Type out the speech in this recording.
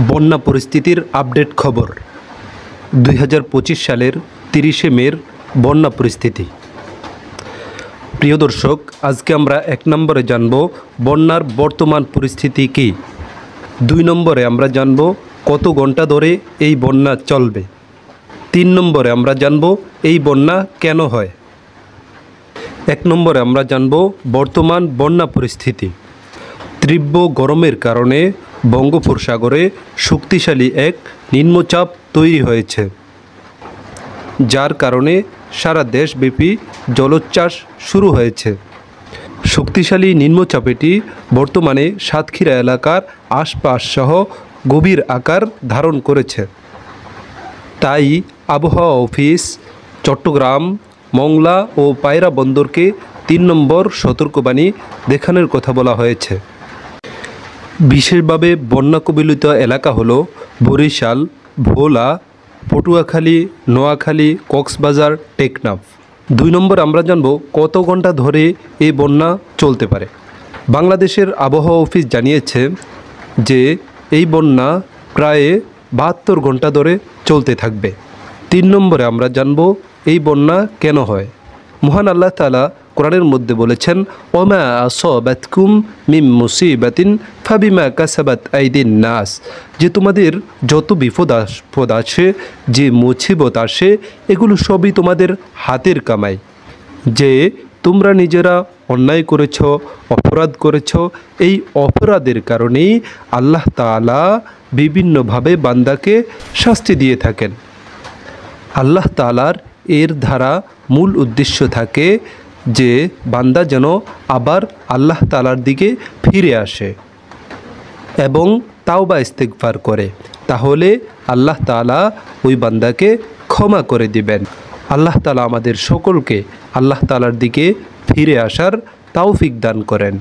বন্যা পরিস্থিতির আপডেট খবর 2025 সালের 30শে মের বন্যা পরিস্থিতি। প্রিয় দর্শক, আজকে আমরা 1 নম্বরে জানব বন্যার বর্তমান পরিস্থিতি কী। 2 নম্বরে আমরা জানব কত ঘন্টা ধরে এই বন্যা চলবে। 3 নম্বরে আমরা জানব এই বন্যা কেন হয়। 1 নম্বরে আমরা জানব বর্তমান বন্যা পরিস্থিতি। তীব্র গরমের কারণে বঙ্গোপসাগরে শক্তিশালী এক নিম্নচাপ তৈরি হয়েছে, যার কারণে সারা দেশব্যাপী জলোচ্ছ্বাস শুরু হয়েছে। শক্তিশালী নিম্নচাপটি বর্তমানে সাতক্ষীরা এলাকার আশপাশ সহ গভীর আকার ধারণ করেছে। তাই আবহাওয়া অফিস চট্টগ্রাম, মংলা ও পায়রা বন্দরকে 3 নম্বর সতর্কবাণী দেখানোর কথা বলা হয়েছে। বিশেষভাবে বন্যা কবলিত এলাকা হলো বরিশাল, ভোলা, পটুয়াখালী, নোয়াখালী, কক্সবাজার, টেকনাফ। 2 নম্বর আমরা জানব কত ঘন্টা ধরে এই বন্যা চলতে পারে। বাংলাদেশের আবহাওয়া অফিস জানিয়েছে যে এই বন্যা প্রায় 72 ঘন্টা ধরে চলতে থাকবে। 3 নম্বরে আমরা জানব এই বন্যা কেন হয়। মহান আল্লাহ তাআলা কোরআনের মধ্যে বলেছেন, ওমা আসাবাতকুম মিন মুসিবাতিন ফাবিমা কাসাবাত আইদিন নাস, যে তোমাদের যত বিপদ আসে, যে মুসিবত আসে, এগুলো সবই তোমাদের হাতের কামাই। যে তোমরা নিজেরা অন্যায় করেছ, অপরাধ করেছ, এই অপরাধের কারণেই আল্লাহ তাআলা বিভিন্নভাবে বান্দাকে শাস্তি দিয়ে থাকেন। আল্লাহ তাআলার এর দ্বারা মূল উদ্দেশ্য থাকে যে বান্দা যেন আবার আল্লাহ তাআলার দিকে ফিরে আসে এবং তাওবা ইস্তেগফার করে, তাহলে আল্লাহ তাআলা ওই বান্দাকে ক্ষমা করে দিবেন। আল্লাহ তাআলা আমাদের সকলকে আল্লাহ তাআলার দিকে ফিরে আসার তৌফিক দান করেন।